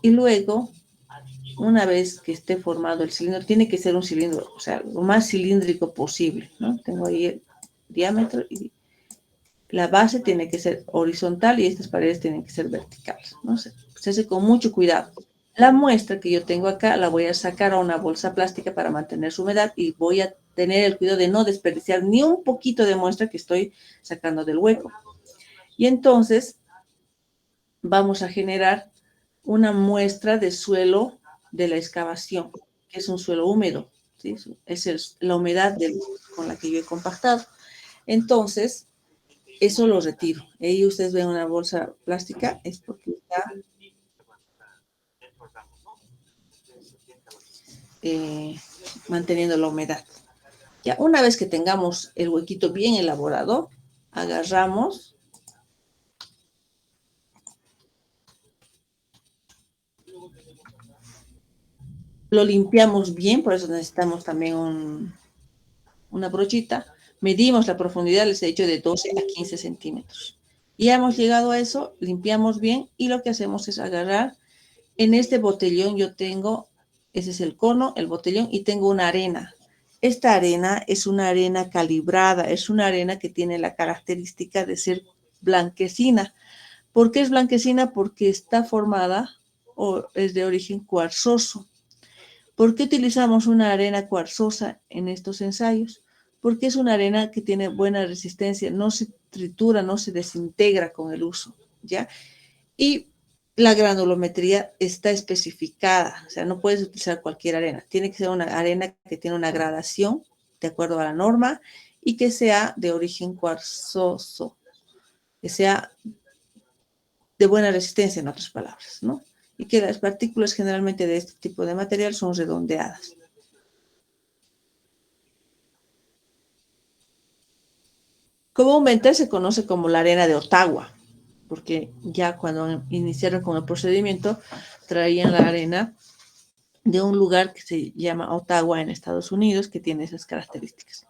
Y luego, una vez que esté formado el cilindro, tiene que ser un cilindro, o sea, lo más cilíndrico posible, ¿no? Tengo ahí el diámetro y la base tiene que ser horizontal y estas paredes tienen que ser verticales, ¿no? Se hace con mucho cuidado. La muestra que yo tengo acá la voy a sacar a una bolsa plástica para mantener su humedad y voy a tener el cuidado de no desperdiciar ni un poquito de muestra que estoy sacando del hueco. Y entonces vamos a generar una muestra de suelo de la excavación, que es un suelo húmedo, ¿sí? Es la humedad con la que yo he compactado. Entonces, eso lo retiro. Ahí ustedes ven una bolsa plástica, es porque está eh, manteniendo la humedad. Ya, una vez que tengamos el huequito bien elaborado, agarramos lo limpiamos bien, por eso necesitamos también una brochita. Medimos la profundidad, les he dicho, de 12 a 15 centímetros. Y ya hemos llegado a eso, limpiamos bien y lo que hacemos es agarrar. En este botellón yo tengo, ese es el cono, el botellón, y tengo una arena. Esta arena es una arena calibrada, es una arena que tiene la característica de ser blanquecina. ¿Por qué es blanquecina? Porque está formada o es de origen cuarzoso. ¿Por qué utilizamos una arena cuarzosa en estos ensayos? Porque es una arena que tiene buena resistencia, no se tritura, no se desintegra con el uso, ¿ya? Y la granulometría está especificada, o sea, no puedes utilizar cualquier arena, tiene que ser una arena que tiene una gradación de acuerdo a la norma y que sea de origen cuarzoso, que sea de buena resistencia, en otras palabras, ¿no? Y que las partículas generalmente de este tipo de material son redondeadas. Comúnmente se conoce como la arena de Ottawa, porque ya cuando iniciaron con el procedimiento traían la arena de un lugar que se llama Ottawa en Estados Unidos, que tiene esas características.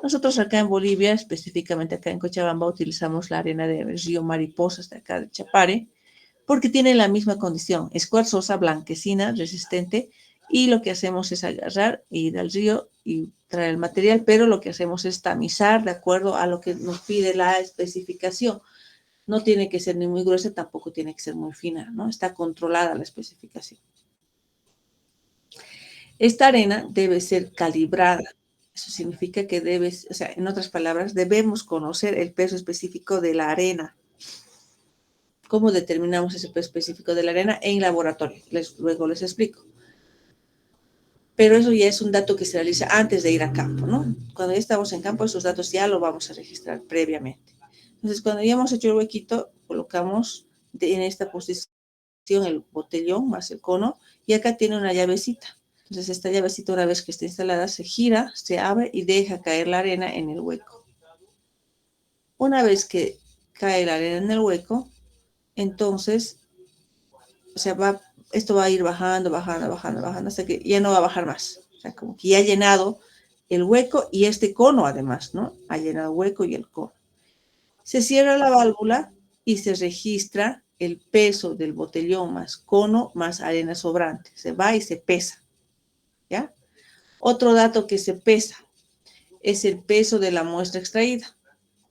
Nosotros acá en Bolivia, específicamente acá en Cochabamba, utilizamos la arena del río Mariposas de acá de Chapare, porque tiene la misma condición, es cuarzosa, blanquecina, resistente, y lo que hacemos es agarrar, ir al río y traer el material, pero lo que hacemos es tamizar de acuerdo a lo que nos pide la especificación. No tiene que ser ni muy gruesa, tampoco tiene que ser muy fina, ¿no? Está controlada la especificación. Esta arena debe ser calibrada. Eso significa que debes, o sea, en otras palabras, debemos conocer el peso específico de la arena. ¿Cómo determinamos ese peso específico de la arena? En laboratorio. Luego les explico. Pero eso ya es un dato que se realiza antes de ir a campo, ¿no? Cuando ya estamos en campo, esos datos ya lo vamos a registrar previamente. Entonces, cuando ya hemos hecho el huequito, colocamos en esta posición el botellón más el cono y acá tiene una llavecita. Entonces, esta llavecita, una vez que esté instalada, se gira, se abre y deja caer la arena en el hueco. Una vez que cae la arena en el hueco, entonces, o sea, esto va a ir bajando, bajando, bajando, bajando, hasta que ya no va a bajar más. O sea, como que ya ha llenado el hueco y este cono además, ¿no? Ha llenado el hueco y el cono. Se cierra la válvula y se registra el peso del botellón más cono más arena sobrante. Se va y se pesa, ¿ya? Otro dato que se pesa es el peso de la muestra extraída.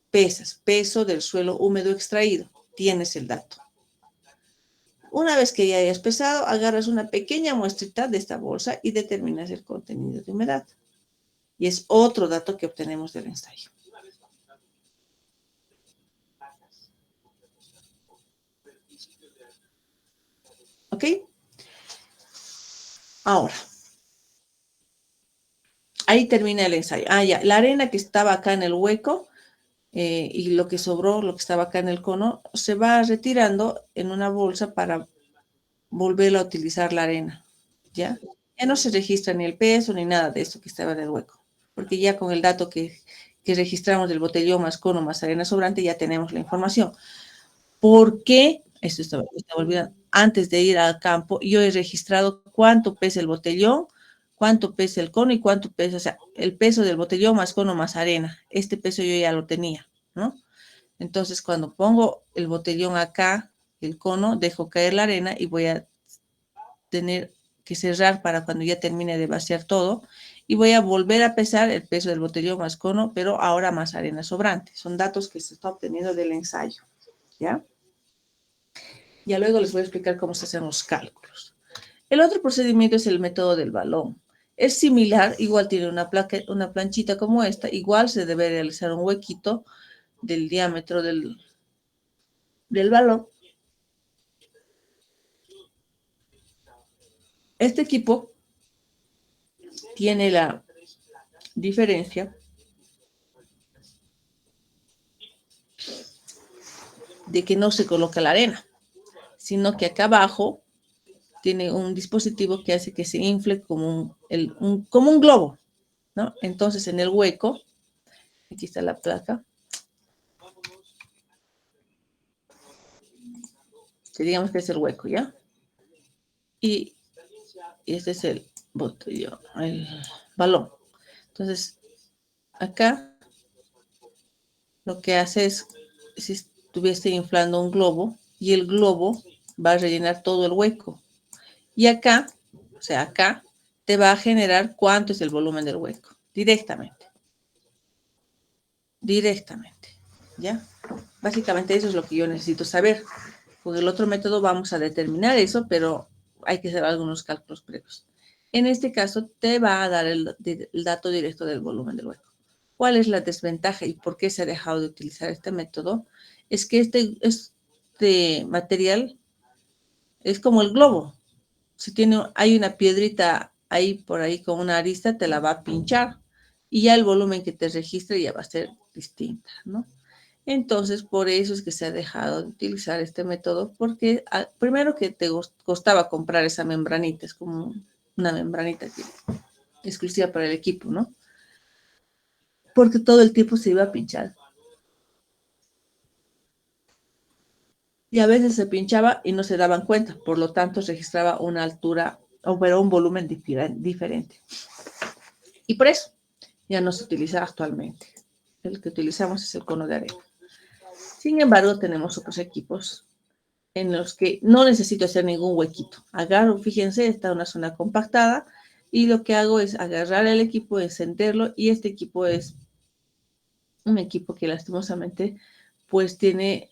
Pesas, peso del suelo húmedo extraído. Tienes el dato. Una vez que ya hayas pesado, agarras una pequeña muestrita de esta bolsa y determinas el contenido de humedad. Y es otro dato que obtenemos del ensayo. ¿Ok? Ahora, ahí termina el ensayo. Ah, ya, la arena que estaba acá en el hueco y lo que sobró, lo que estaba acá en el cono, se va retirando en una bolsa para volver a utilizar la arena. ¿Ya? Ya no se registra ni el peso ni nada de esto que estaba en el hueco, porque ya con el dato que registramos del botellón más cono más arena sobrante ya tenemos la información. ¿Por qué? Esto estaba olvidando. Antes de ir al campo, yo he registrado cuánto pesa el botellón, cuánto pesa el cono y cuánto pesa, o sea, el peso del botellón más cono más arena. Este peso yo ya lo tenía, ¿no? Entonces, cuando pongo el botellón acá, el cono, dejo caer la arena y voy a tener que cerrar para cuando ya termine de vaciar todo. Y voy a volver a pesar el peso del botellón más cono, pero ahora más arena sobrante. Son datos que se está obteniendo del ensayo, ¿ya? Ya luego les voy a explicar cómo se hacen los cálculos. El otro procedimiento es el método del balón. Es similar, igual tiene una planchita como esta, igual se debe realizar un huequito del diámetro del balón. Este equipo tiene la diferencia de que no se coloca la arena, sino que acá abajo tiene un dispositivo que hace que se infle como como un globo, ¿no? Entonces en el hueco, aquí está la placa, que digamos que es el hueco, ¿ya? Y este es el botellón, el balón. Entonces, acá lo que hace es, si estuviese inflando un globo, y el globo va a rellenar todo el hueco. Y acá, o sea, acá, te va a generar cuánto es el volumen del hueco, directamente. Directamente, ¿ya? Básicamente eso es lo que yo necesito saber. Con el otro método vamos a determinar eso, pero hay que hacer algunos cálculos previos. En este caso, te va a dar el dato directo del volumen del hueco. ¿Cuál es la desventaja y por qué se ha dejado de utilizar este método? Es que este material es como el globo. Si hay una piedrita ahí por ahí con una arista, te la va a pinchar y ya el volumen que te registre ya va a ser distinta, ¿no? Entonces, por eso es que se ha dejado de utilizar este método, porque primero que te costaba comprar esa membranita, es como una membranita exclusiva para el equipo, ¿no? Porque todo el tiempo se iba a pinchar. Y a veces se pinchaba y no se daban cuenta, por lo tanto registraba una altura, pero un volumen diferente. Y por eso ya no se utiliza actualmente. El que utilizamos es el cono de arena. Sin embargo, tenemos otros equipos en los que no necesito hacer ningún huequito. Agarro, fíjense, está una zona compactada y lo que hago es agarrar el equipo, encenderlo, y este equipo es un equipo que lastimosamente pues tiene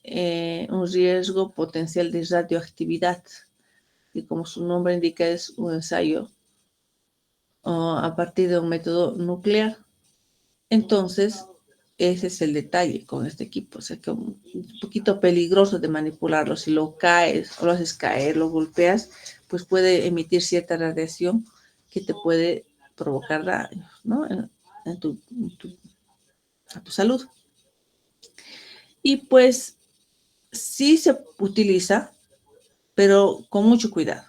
un riesgo potencial de radioactividad, y como su nombre indica es un ensayo a partir de un método nuclear. Entonces, ese es el detalle con este equipo, o sea que un poquito peligroso de manipularlo. Si lo caes o lo haces caer, lo golpeas, pues puede emitir cierta radiación que te puede provocar daños, ¿no? A tu salud. Y pues sí se utiliza, pero con mucho cuidado.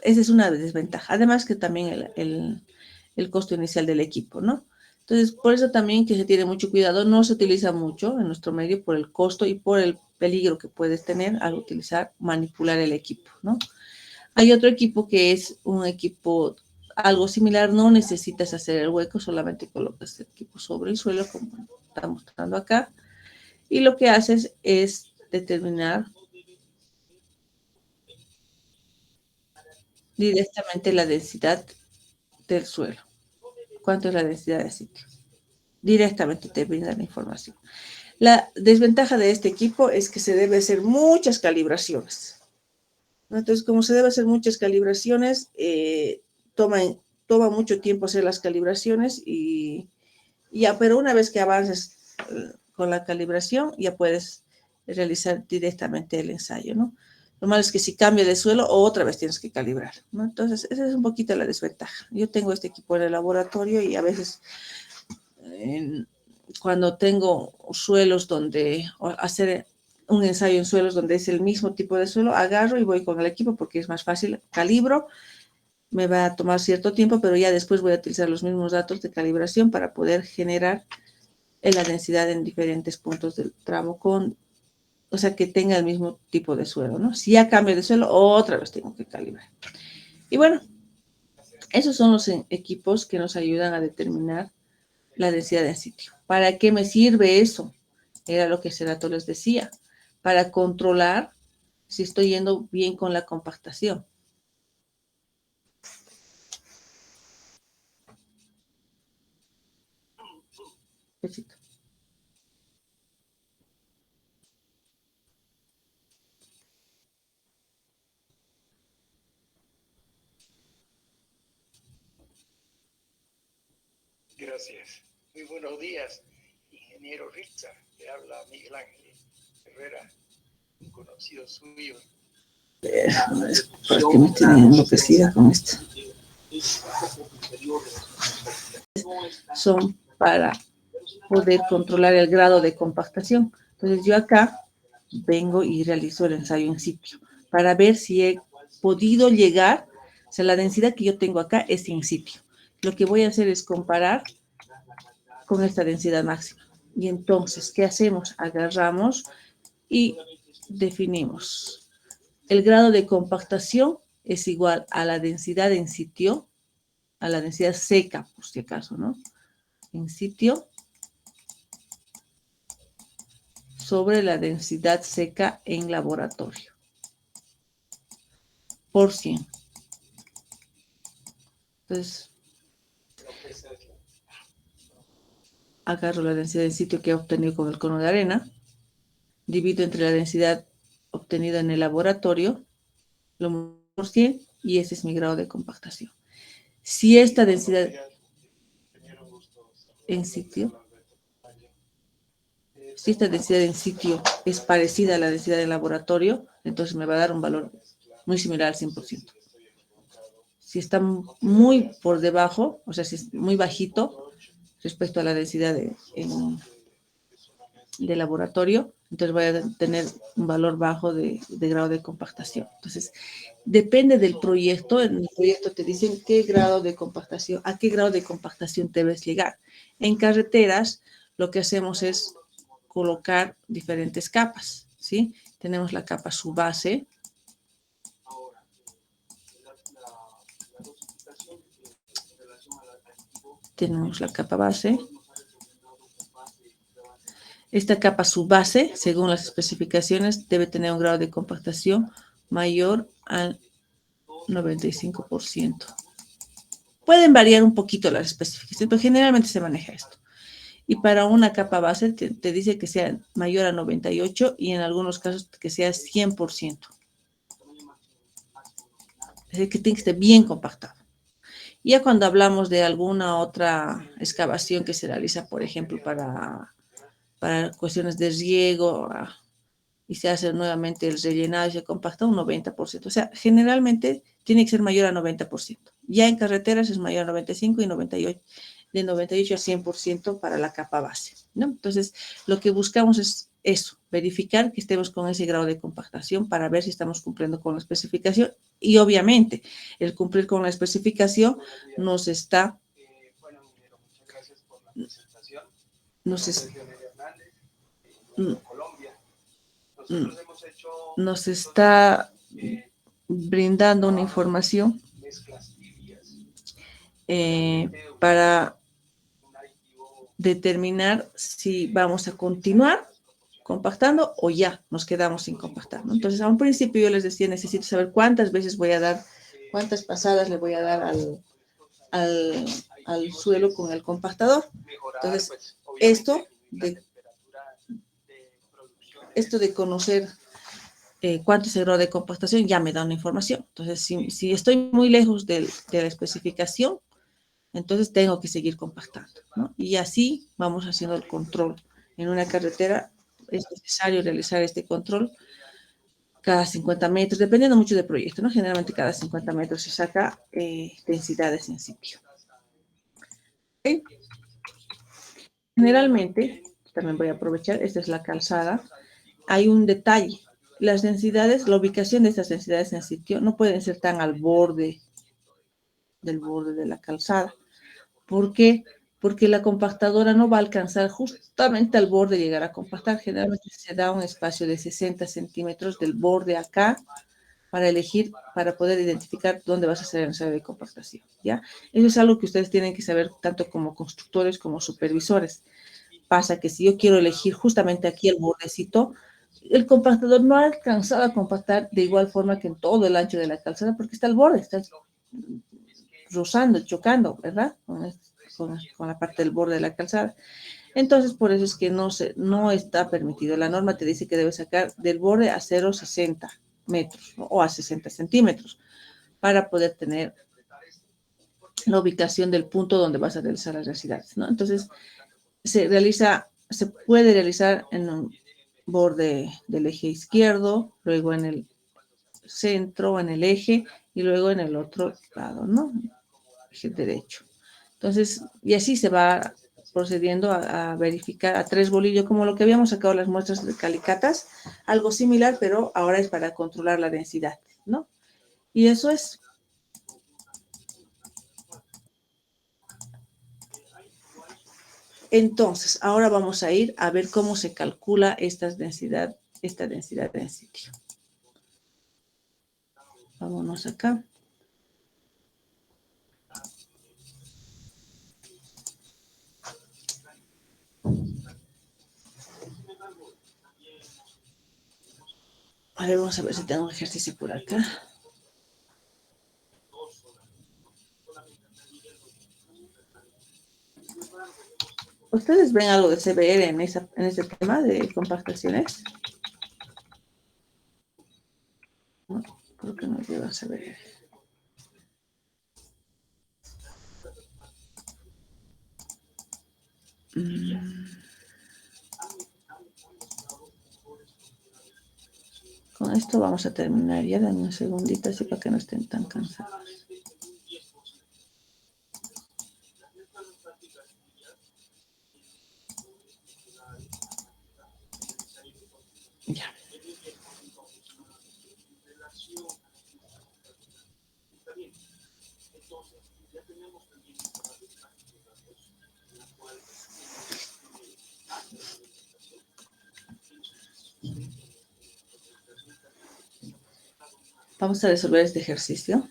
Esa es una desventaja. Además que también el costo inicial del equipo, ¿no? Entonces, por eso también que se tiene mucho cuidado, no se utiliza mucho en nuestro medio por el costo y por el peligro que puedes tener al manipular el equipo, ¿no? Hay otro equipo que es un equipo algo similar, no necesitas hacer el hueco, solamente colocas el equipo sobre el suelo, como está mostrando acá, y lo que haces es determinar directamente la densidad del suelo. ¿Cuánto es la densidad de sitio? Directamente te brinda la información. La desventaja de este equipo es que se debe hacer muchas calibraciones. Entonces, como se debe hacer muchas calibraciones, toma mucho tiempo hacer las calibraciones y ya, pero una vez que avances con la calibración, ya puedes realizar directamente el ensayo, ¿no? Lo malo es que si cambia de suelo, otra vez tienes que calibrar, ¿no? Entonces, esa es un poquito la desventaja. Yo tengo este equipo en el laboratorio y a veces cuando tengo suelos donde hacer un ensayo en suelos donde es el mismo tipo de suelo, agarro y voy con el equipo porque es más fácil, calibro, me va a tomar cierto tiempo, pero ya después voy a utilizar los mismos datos de calibración para poder generar la densidad en diferentes puntos del tramo o sea, que tenga el mismo tipo de suelo, ¿no? Si ya cambio de suelo, otra vez tengo que calibrar. Y bueno, esos son los equipos que nos ayudan a determinar la densidad de sitio. ¿Para qué me sirve eso? Era lo que hace rato les decía. Para controlar si estoy yendo bien con la compactación. Besito. Gracias. Muy buenos días, ingeniero Ritza. Le habla Miguel Ángel Herrera, un conocido suyo. ¿Por qué me tienen enloquecida con esto? Son para poder controlar el grado de compactación. Entonces yo acá vengo y realizo el ensayo en sitio para ver si he podido llegar, o sea, la densidad que yo tengo acá es in sitio. Lo que voy a hacer es comparar con esta densidad máxima. Y entonces, ¿qué hacemos? Agarramos y definimos. El grado de compactación es igual a la densidad en sitio, a la densidad seca, por si acaso, ¿no? En sitio sobre la densidad seca en laboratorio, por 100. Entonces, agarro la densidad en sitio que he obtenido con el cono de arena, divido entre la densidad obtenida en el laboratorio, lo por 100, y ese es mi grado de compactación. Si esta densidad en sitio, si esta densidad en sitio es parecida a la densidad del laboratorio, entonces me va a dar un valor muy similar al 100%. Si está muy por debajo, o sea, si es muy bajito respecto a la densidad de laboratorio, entonces voy a tener un valor bajo de grado de compactación. Entonces, depende del proyecto. En el proyecto te dicen qué grado de compactación, a qué grado de compactación debes llegar. En carreteras, lo que hacemos es colocar diferentes capas, ¿sí? Tenemos la capa subbase, tenemos la capa base. Esta capa subbase, según las especificaciones, debe tener un grado de compactación mayor al 95%. Pueden variar un poquito las especificaciones, pero generalmente se maneja esto. Y para una capa base te dice que sea mayor a 98% y en algunos casos que sea 100%. Es decir, que tiene que estar bien compactado. Ya cuando hablamos de alguna otra excavación que se realiza, por ejemplo, para cuestiones de riego, y se hace nuevamente el rellenado y se compacta un 90%. O sea, generalmente tiene que ser mayor a 90%. Ya en carreteras es mayor a 95 y 98, de 98 a 100% para la capa base, ¿no? Entonces, lo que buscamos es eso, verificar que estemos con ese grado de compactación para ver si estamos cumpliendo con la especificación. Y obviamente, el cumplir con la especificación nos está... Nos está brindando una información para determinar si vamos a continuar compactando o ya nos quedamos sin compactar, ¿no? Entonces, a un principio yo les decía, necesito saber cuántas veces voy a dar, cuántas pasadas le voy a dar al suelo con el compactador. Entonces, esto de conocer cuánto es el grado de compactación ya me da una información. Entonces, si estoy muy lejos de la especificación, entonces tengo que seguir compactando, ¿no? Y así vamos haciendo el control. En una carretera es necesario realizar este control cada 50 metros, dependiendo mucho del proyecto, ¿no? Generalmente cada 50 metros se saca densidades en sitio. ¿Okay? Generalmente, también voy a aprovechar, esta es la calzada, hay un detalle. Las densidades, la ubicación de estas densidades en sitio no pueden ser tan al borde del borde de la calzada. ¿Por qué? Porque la compactadora no va a alcanzar justamente al borde de llegar a compactar. Generalmente se da un espacio de 60 centímetros del borde acá para elegir, para poder identificar dónde vas a hacer el ensayo de compactación, ¿ya? Eso es algo que ustedes tienen que saber tanto como constructores como supervisores. Pasa que si yo quiero elegir justamente aquí el bordecito, el compactador no ha alcanzado a compactar de igual forma que en todo el ancho de la calzada porque está al borde, está rozando, chocando, ¿verdad? Con la parte del borde de la calzada. Entonces, por eso es que no está permitido. La norma te dice que debes sacar del borde a 0,60 metros, ¿no? O a 60 centímetros para poder tener la ubicación del punto donde vas a realizar las necesidades, ¿no? Entonces, se puede realizar en un borde del eje izquierdo, luego en el centro, en el eje, y luego en el otro lado, ¿no? Eje derecho. Entonces, y así se va procediendo a verificar a 3 bolillos, como lo que habíamos sacado las muestras de calicatas, algo similar, pero ahora es para controlar la densidad, ¿no? Y eso es. Entonces, ahora vamos a ir a ver cómo se calcula esta densidad en sitio. Vámonos acá. A ver, vamos a ver si tengo un ejercicio por acá. ¿Ustedes ven algo de CBR en ese tema de compactaciones? No, creo que no lleva CBR. Con esto vamos a terminar ya. Dame un segundito así para que no estén tan cansados. Ya. Vamos a resolver este ejercicio.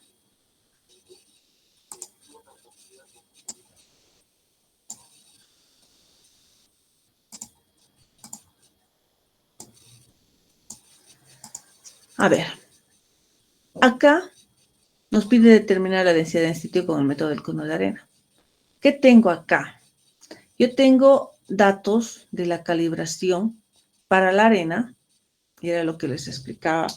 A ver, acá nos pide determinar la densidad en sitio con el método del cono de arena. ¿Qué tengo acá? Yo tengo datos de la calibración para la arena, y era lo que les explicaba.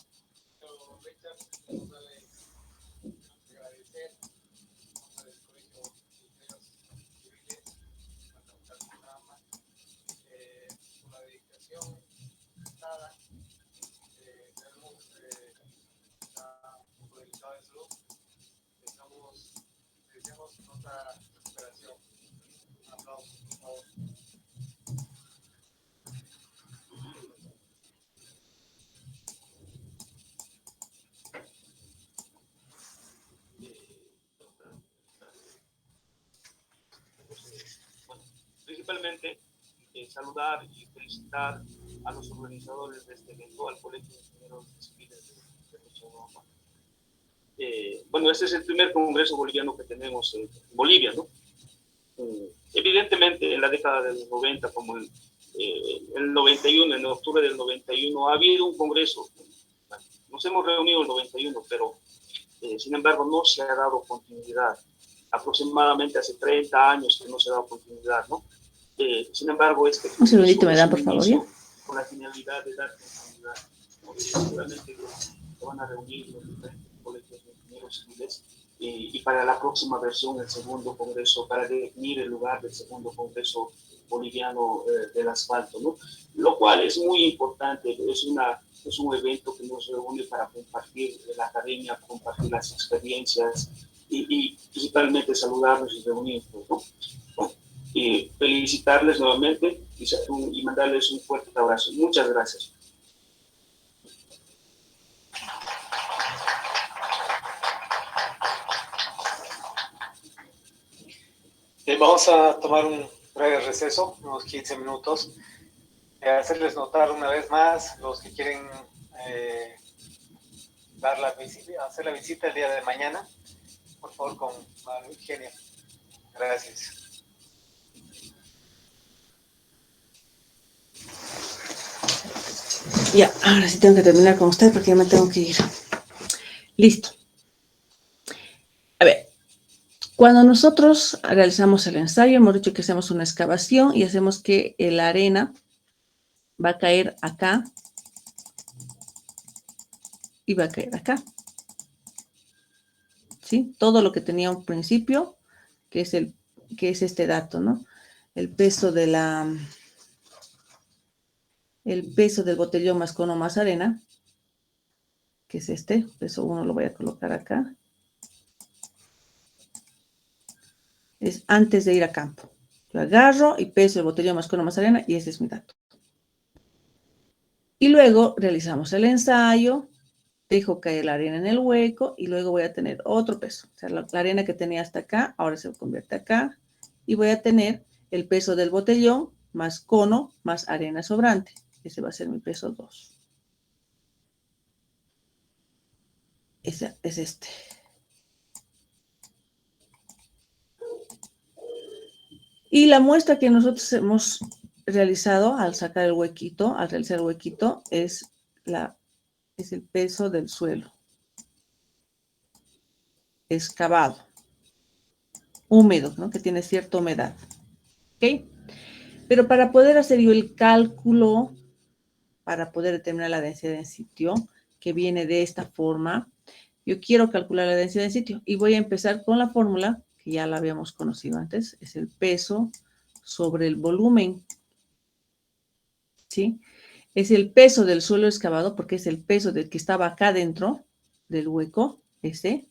Principalmente saludar y felicitar a los organizadores de este evento, al Colegio de Ingenieros Civiles de Cochabamba. Bueno, este es el primer congreso boliviano que tenemos en Bolivia, ¿no? Evidentemente, en la década de los 90, como el 91, en octubre del 91, ha habido un congreso. Nos hemos reunido en el 91, pero sin embargo no se ha dado continuidad. Aproximadamente hace 30 años que no se ha dado continuidad, ¿no? Sin embargo, un segundito me dan, por favor, ¿ya? Con la finalidad de dar continuidad. Seguramente se van a reunir los diferentes colegios de ingenieros civiles y para la próxima versión, el segundo congreso, para definir el lugar del segundo congreso boliviano del asfalto, ¿no? Lo cual es muy importante, es un evento que nos reúne para compartir la academia, compartir las experiencias y principalmente saludarnos y reunirnos, ¿no? Y felicitarles nuevamente y mandarles un fuerte abrazo. Muchas gracias. Vamos a tomar un breve receso, unos 15 minutos. Hacerles notar una vez más, los que quieren hacer la visita el día de mañana, por favor, con Eugenia. Gracias. Ya, ahora sí tengo que terminar con usted porque ya me tengo que ir. Listo. A ver, Cuando nosotros realizamos el ensayo, hemos dicho que hacemos una excavación y hacemos que la arena va a caer acá y va a caer acá. ¿Sí? Todo lo que tenía un principio, que es este dato, ¿no? El peso del botellón más cono más arena, que es este, peso 1 lo voy a colocar acá. Es antes de ir a campo. Yo agarro y peso el botellón más cono más arena y ese es mi dato. Y luego realizamos el ensayo, dejo caer la arena en el hueco y luego voy a tener otro peso. O sea, la arena que tenía hasta acá, ahora se convierte acá y voy a tener el peso del botellón más cono más arena sobrante. Ese va a ser mi peso 2. Ese es este. Y la muestra que nosotros hemos realizado al sacar el huequito, al realizar el huequito, es el peso del suelo. Excavado. Húmedo, ¿no? Que tiene cierta humedad. ¿Ok? Pero para poder hacer yo el cálculo, para poder determinar la densidad en sitio, que viene de esta forma, yo quiero calcular la densidad en sitio y voy a empezar con la fórmula que ya la habíamos conocido antes, es el peso sobre el volumen, ¿sí? Es el peso del suelo excavado porque es el peso del que estaba acá dentro del hueco, ese.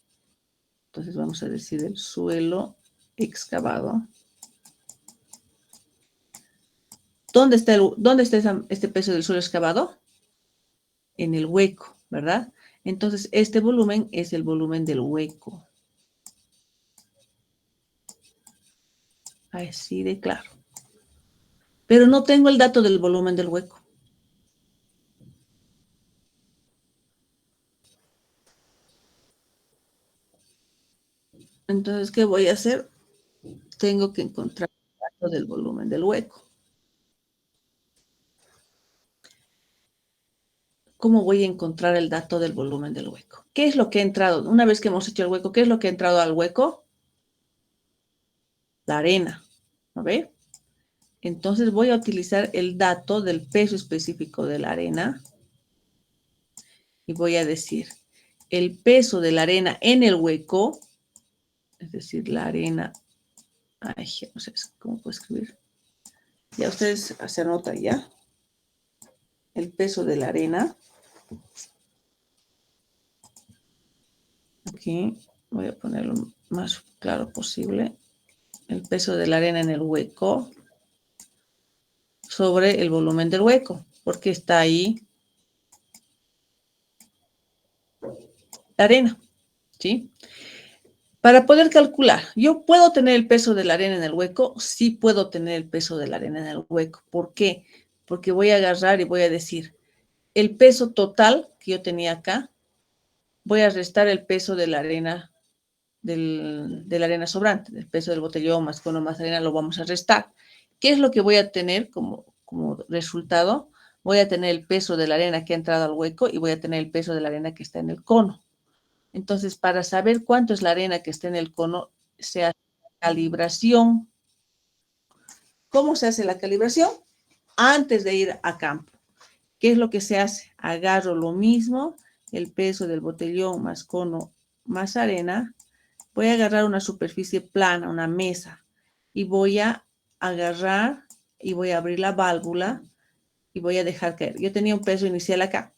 Entonces vamos a decir el suelo excavado. ¿Dónde está este peso del suelo excavado? En el hueco, ¿verdad? Entonces este volumen es el volumen del hueco. Así de claro. Pero no tengo el dato del volumen del hueco. Entonces, ¿qué voy a hacer? Tengo que encontrar el dato del volumen del hueco. ¿Cómo voy a encontrar el dato del volumen del hueco? ¿Qué es lo que ha entrado? Una vez que hemos hecho el hueco, ¿qué es lo que ha entrado al hueco? La arena, ¿no ve? Entonces voy a utilizar el dato del peso específico de la arena y voy a decir el peso de la arena en el hueco, es decir, la arena, ay, no sé cómo puedo escribir. Ya ustedes se anotan ya. El peso de la arena. Aquí voy a ponerlo más claro posible. El peso de la arena en el hueco sobre el volumen del hueco, porque está ahí la arena, ¿sí? Para poder calcular, ¿yo puedo tener el peso de la arena en el hueco? Sí puedo tener el peso de la arena en el hueco. ¿Por qué? Porque voy a agarrar y voy a decir, el peso total que yo tenía acá, voy a restar el peso de la arena, de la arena sobrante, del peso del botellón más cono más arena, lo vamos a restar. ¿Qué es lo que voy a tener como resultado? Voy a tener el peso de la arena que ha entrado al hueco y voy a tener el peso de la arena que está en el cono. Entonces, para saber cuánto es la arena que está en el cono, se hace la calibración. ¿Cómo se hace la calibración? Antes de ir a campo. ¿Qué es lo que se hace? Agarro lo mismo, el peso del botellón más cono más arena. Voy a agarrar una superficie plana, una mesa, y voy a agarrar y voy a abrir la válvula y voy a dejar caer. Yo tenía un peso inicial acá.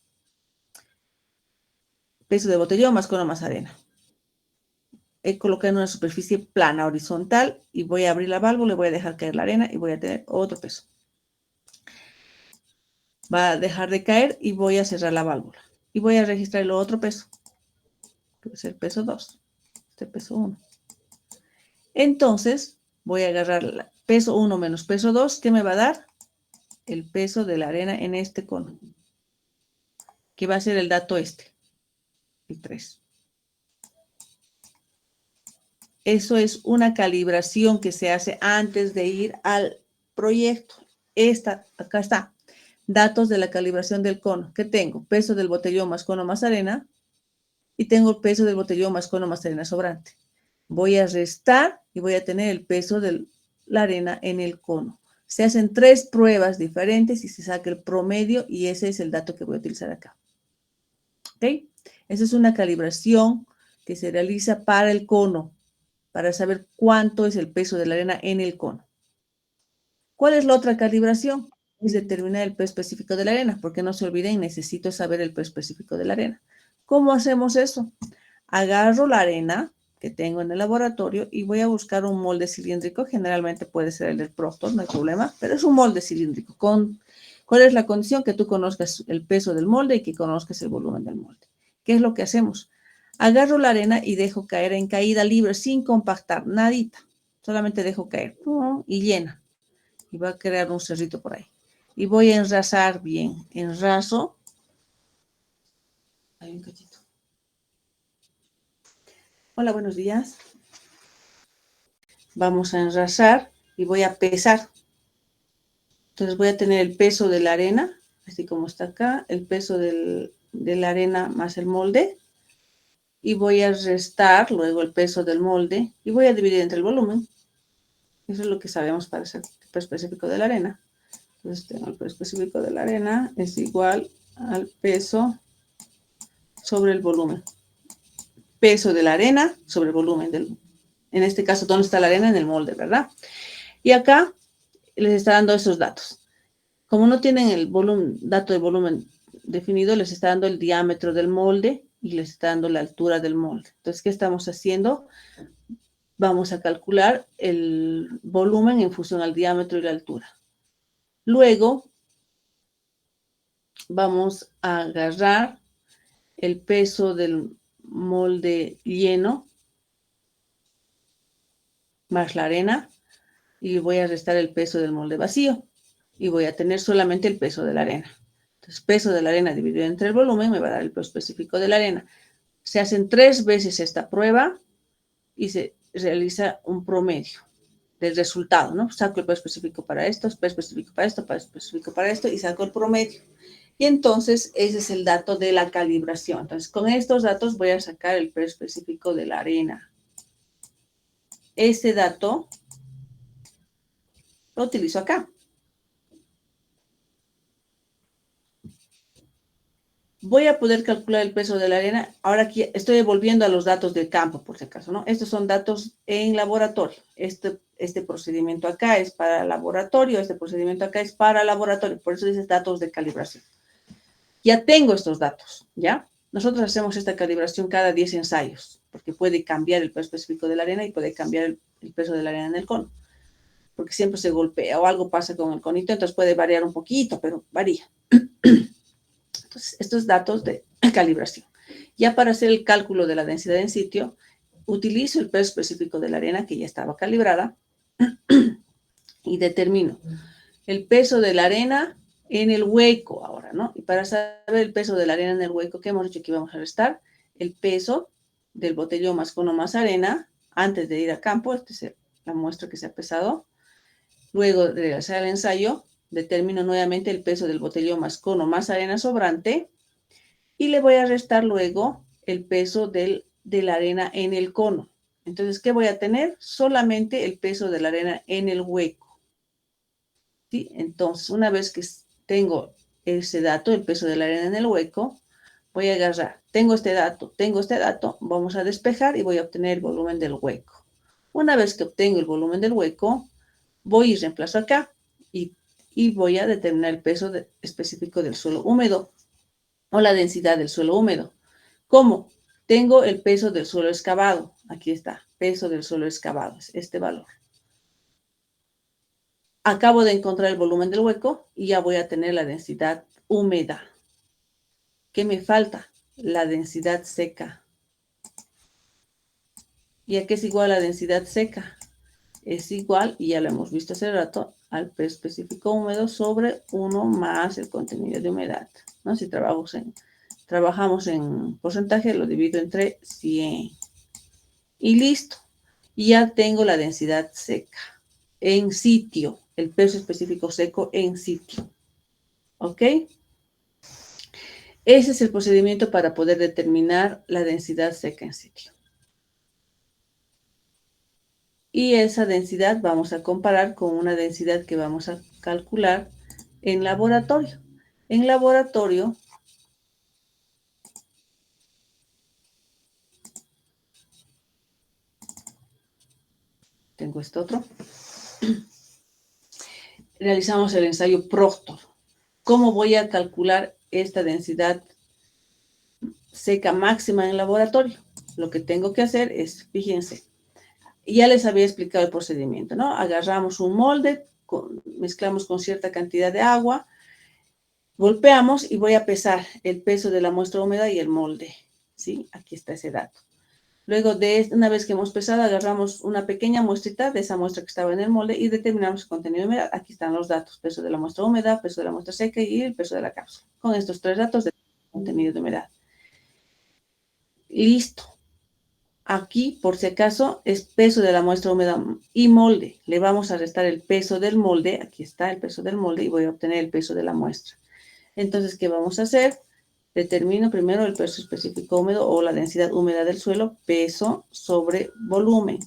Peso de botellón más cono más arena. He colocado en una superficie plana, horizontal, y voy a abrir la válvula y voy a dejar caer la arena y voy a tener otro peso. Va a dejar de caer y voy a cerrar la válvula. Y voy a registrar el otro peso, que es el peso 2, este peso 1. Entonces, voy a agarrar el peso 1 menos peso 2, ¿qué me va a dar? El peso de la arena en este cono, que va a ser el dato este, el 3. Eso es una calibración que se hace antes de ir al proyecto. Acá está, datos de la calibración del cono. ¿Qué tengo? Peso del botellón más cono más arena y tengo el peso del botellón más cono más arena sobrante. Voy a restar y voy a tener el peso de la arena en el cono. Se hacen 3 pruebas diferentes y se saca el promedio y ese es el dato que voy a utilizar acá. ¿Ok? Esa es una calibración que se realiza para el cono, para saber cuánto es el peso de la arena en el cono. ¿Cuál es la otra calibración? Es determinar el peso específico de la arena, porque no se olviden, necesito saber el peso específico de la arena. ¿Cómo hacemos eso? Agarro la arena que tengo en el laboratorio y voy a buscar un molde cilíndrico, generalmente puede ser el del Proctor, no hay problema, pero es un molde cilíndrico. ¿Cuál es la condición? Que tú conozcas el peso del molde y que conozcas el volumen del molde. ¿Qué es lo que hacemos? Agarro la arena y dejo caer en caída libre, sin compactar, nadita. Solamente dejo caer y llena. Y va a crear un cerrito por ahí. Y voy a enrasar bien. Enraso. Hay un cachito. Hola, buenos días. Vamos a enrasar y voy a pesar. Entonces voy a tener el peso de la arena, así como está acá, el peso de la arena más el molde. Y voy a restar luego el peso del molde y voy a dividir entre el volumen. Eso es lo que sabemos para hacer el peso específico de la arena. Entonces tengo el peso específico de la arena es igual al peso sobre el volumen. Peso de la arena sobre el volumen del, en este caso, ¿dónde está la arena? En el molde, ¿verdad? Y acá les está dando esos datos. Como no tienen el volumen, dato de volumen definido, les está dando el diámetro del molde y les está dando la altura del molde. Entonces, ¿qué estamos haciendo? Vamos a calcular el volumen en función al diámetro y la altura. Luego, vamos a agarrar el peso del molde lleno más la arena y voy a restar el peso del molde vacío y voy a tener solamente el peso de la arena. Entonces, peso de la arena dividido entre el volumen me va a dar el peso específico de la arena. Se hacen 3 veces esta prueba y se realiza un promedio del resultado, ¿no? Saco el peso específico para esto, peso específico para esto, peso específico para esto y saco el promedio. Y entonces ese es el dato de la calibración. Entonces, con estos datos voy a sacar el peso específico de la arena. Este dato lo utilizo acá. Voy a poder calcular el peso de la arena. Ahora aquí estoy volviendo a los datos del campo, por si acaso, ¿no? Estos son datos en laboratorio. Este procedimiento acá es para laboratorio, este procedimiento acá es para laboratorio. Por eso dice datos de calibración. Ya tengo estos datos, ¿ya? Nosotros hacemos esta calibración cada 10 ensayos, porque puede cambiar el peso específico de la arena y puede cambiar el peso de la arena en el cono, porque siempre se golpea o algo pasa con el conito, entonces puede variar un poquito, pero varía. Entonces, estos datos de calibración. Ya para hacer el cálculo de la densidad en sitio, utilizo el peso específico de la arena que ya estaba calibrada y determino el peso de la arena en el hueco ahora, ¿no? Y para saber el peso de la arena en el hueco, ¿qué hemos dicho que íbamos a restar? El peso del botellón más cono más arena antes de ir a campo, esta es la muestra que se ha pesado. Luego de realizar el ensayo, determino nuevamente el peso del botellón más cono más arena sobrante y le voy a restar luego el peso de la arena en el cono. Entonces, ¿qué voy a tener? Solamente el peso de la arena en el hueco. ¿Sí? Entonces, una vez que tengo ese dato, el peso de la arena en el hueco, voy a agarrar, tengo este dato, vamos a despejar y voy a obtener el volumen del hueco. Una vez que obtengo el volumen del hueco, voy y reemplazo acá y voy a determinar el peso específico del suelo húmedo o la densidad del suelo húmedo. ¿Cómo? Tengo el peso del suelo excavado. Aquí está, peso del suelo excavado, es este valor. Acabo de encontrar el volumen del hueco y ya voy a tener la densidad húmeda. ¿Qué me falta? La densidad seca. ¿Y a qué es igual la densidad seca? Es igual, y ya lo hemos visto hace rato, al peso específico húmedo sobre 1 más el contenido de humedad, ¿no? Si trabajamos en porcentaje, lo divido entre 100. Y listo. Y ya tengo la densidad seca en sitio, el peso específico seco en sitio. ¿Ok? Ese es el procedimiento para poder determinar la densidad seca en sitio. Y esa densidad vamos a comparar con una densidad que vamos a calcular en laboratorio. En laboratorio, tengo este otro, realizamos el ensayo Proctor. ¿Cómo voy a calcular esta densidad seca máxima en laboratorio? Lo que tengo que hacer es, fíjense, ya les había explicado el procedimiento, ¿no? Agarramos un molde, mezclamos con cierta cantidad de agua, golpeamos y voy a pesar el peso de la muestra húmeda y el molde, ¿sí? Aquí está ese dato. Luego, una vez que hemos pesado, agarramos una pequeña muestrita de esa muestra que estaba en el molde y determinamos el contenido de humedad. Aquí están los datos, peso de la muestra húmeda, peso de la muestra seca y el peso de la cápsula. Con estos 3 datos de contenido de humedad. Listo. Aquí, por si acaso, es peso de la muestra húmeda y molde. Le vamos a restar el peso del molde. Aquí está el peso del molde y voy a obtener el peso de la muestra. Entonces, ¿qué vamos a hacer? Determino primero el peso específico húmedo o la densidad húmeda del suelo, peso sobre volumen.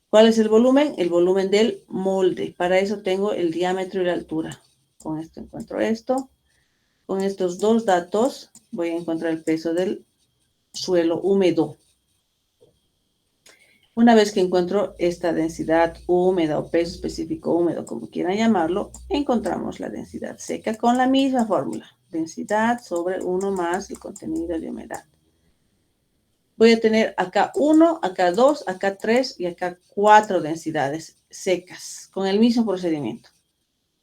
¿Cuál es el volumen? El volumen del molde. Para eso tengo el diámetro y la altura. Con esto encuentro esto. Con estos 2 datos voy a encontrar el peso del suelo húmedo. Una vez que encuentro esta densidad húmeda o peso específico húmedo, como quieran llamarlo, encontramos la densidad seca con la misma fórmula. Densidad sobre 1 más el contenido de humedad. Voy a tener acá 1, acá 2, acá 3 y acá 4 densidades secas con el mismo procedimiento.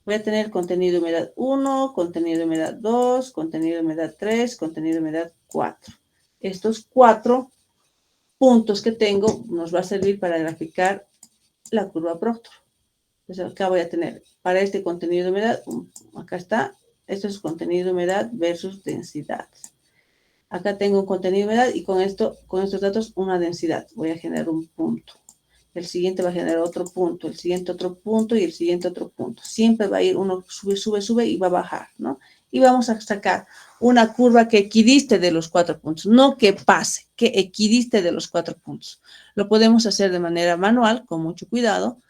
Voy a tener contenido de humedad 1, contenido de humedad 2, contenido de humedad 3, contenido de humedad 4. Estos 4 puntos que tengo nos va a servir para graficar la curva Proctor. Entonces acá voy a tener para este contenido de humedad, acá está, esto es contenido de humedad versus densidad. Acá tengo un contenido de humedad y con estos datos una densidad. Voy a generar un punto. El siguiente va a generar otro punto, el siguiente otro punto y el siguiente otro punto. Siempre va a ir uno sube y va a bajar, ¿no? Y vamos a sacar una curva que equidiste de los 4 puntos, no que pase, que equidiste de los 4 puntos. Lo podemos hacer de manera manual, con mucho cuidado,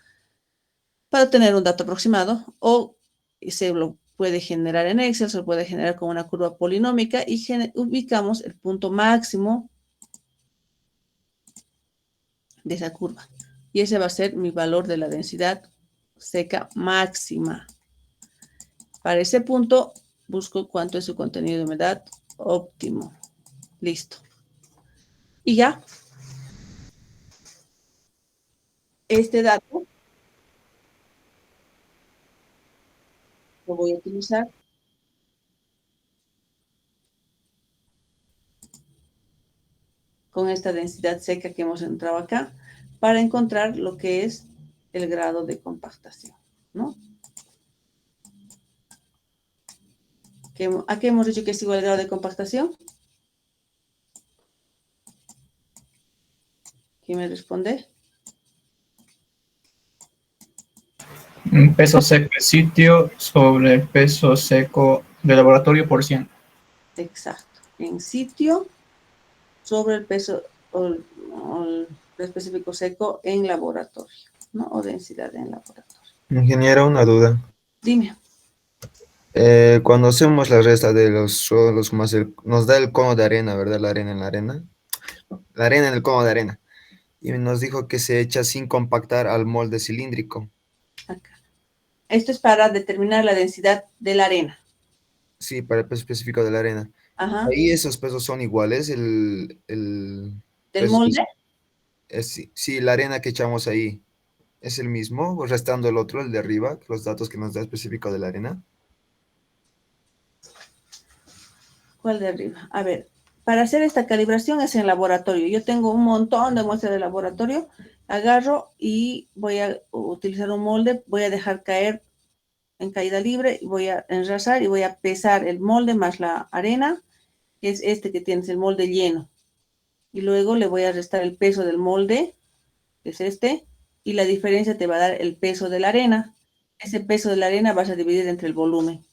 para tener un dato aproximado, o se lo puede generar en Excel, se lo puede generar con una curva polinómica y ubicamos el punto máximo de esa curva. Y ese va a ser mi valor de la densidad seca máxima. Para ese punto, busco cuánto es su contenido de humedad óptimo. Listo. Y ya. Este dato lo voy a utilizar con esta densidad seca que hemos entrado acá para encontrar lo que es el grado de compactación, ¿no? ¿A qué hemos dicho que es igual al grado de compactación? ¿Quién me responde? Peso seco de sitio sobre peso seco de laboratorio por 100. Exacto. En sitio sobre el peso o el específico seco en laboratorio, ¿no? O densidad en laboratorio. Ingeniero, una duda. Dime. Cuando hacemos la resta de los suelos, nos da el cono de arena, ¿verdad? La arena en la arena. La arena en el cono de arena. Y nos dijo que se echa sin compactar al molde cilíndrico. Acá. Esto es para determinar la densidad de la arena. Sí, para el peso específico de la arena. Ajá. Ahí esos pesos son iguales. ¿Del peso molde? sí, la arena que echamos ahí es el mismo, restando el otro, el de arriba, los datos que nos da específico de la arena. ¿Cuál de arriba? A ver, para hacer esta calibración es en laboratorio. Yo tengo un montón de muestras de laboratorio. Agarro y voy a utilizar un molde. Voy a dejar caer en caída libre y voy a enrasar y voy a pesar el molde más la arena, que es este que tienes, el molde lleno. Y luego le voy a restar el peso del molde, que es este, y la diferencia te va a dar el peso de la arena. Ese peso de la arena vas a dividir entre el volumen.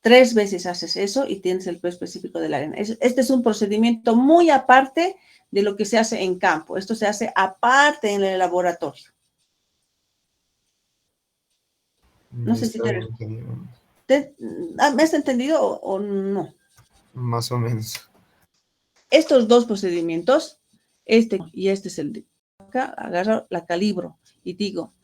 3 veces haces eso y tienes el peso específico de la arena. Este es un procedimiento muy aparte de lo que se hace en campo. Esto se hace aparte en el laboratorio. No sé si ¿me has entendido o no? Más o menos. Estos dos procedimientos, este y este es el de acá, agarro, la calibro y digo,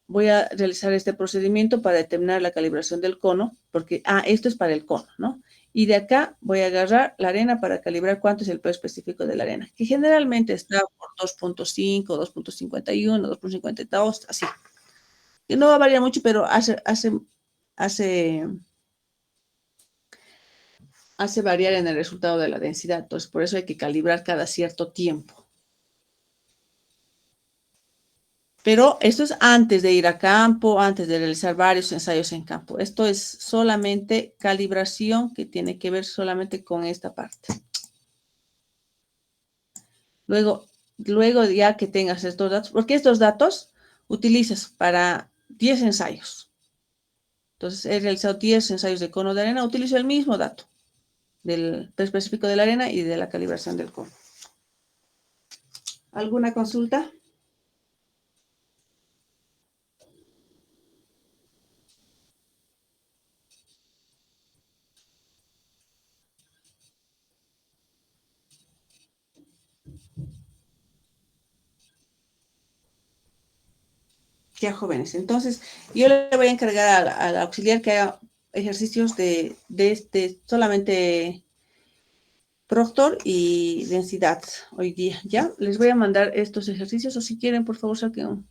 voy a realizar este procedimiento para determinar la calibración del cono, porque, esto es para el cono, ¿no? Y de acá voy a agarrar la arena para calibrar cuánto es el peso específico de la arena, que generalmente está por 2.5, 2.51, 2.52, así. Que no va a variar mucho, pero hace variar en el resultado de la densidad. Entonces, por eso hay que calibrar cada cierto tiempo. Pero esto es antes de ir a campo, antes de realizar varios ensayos en campo. Esto es solamente calibración que tiene que ver solamente con esta parte. Luego ya que tengas estos datos, porque estos datos utilizas para 10 ensayos. Entonces, he realizado 10 ensayos de cono de arena, utilizo el mismo dato del peso específico de la arena y de la calibración del cono. ¿Alguna consulta? Ya, jóvenes. Entonces, yo le voy a encargar al auxiliar que haga ejercicios de solamente proctor y densidad hoy día, ¿ya? Les voy a mandar estos ejercicios, o si quieren, por favor, saquen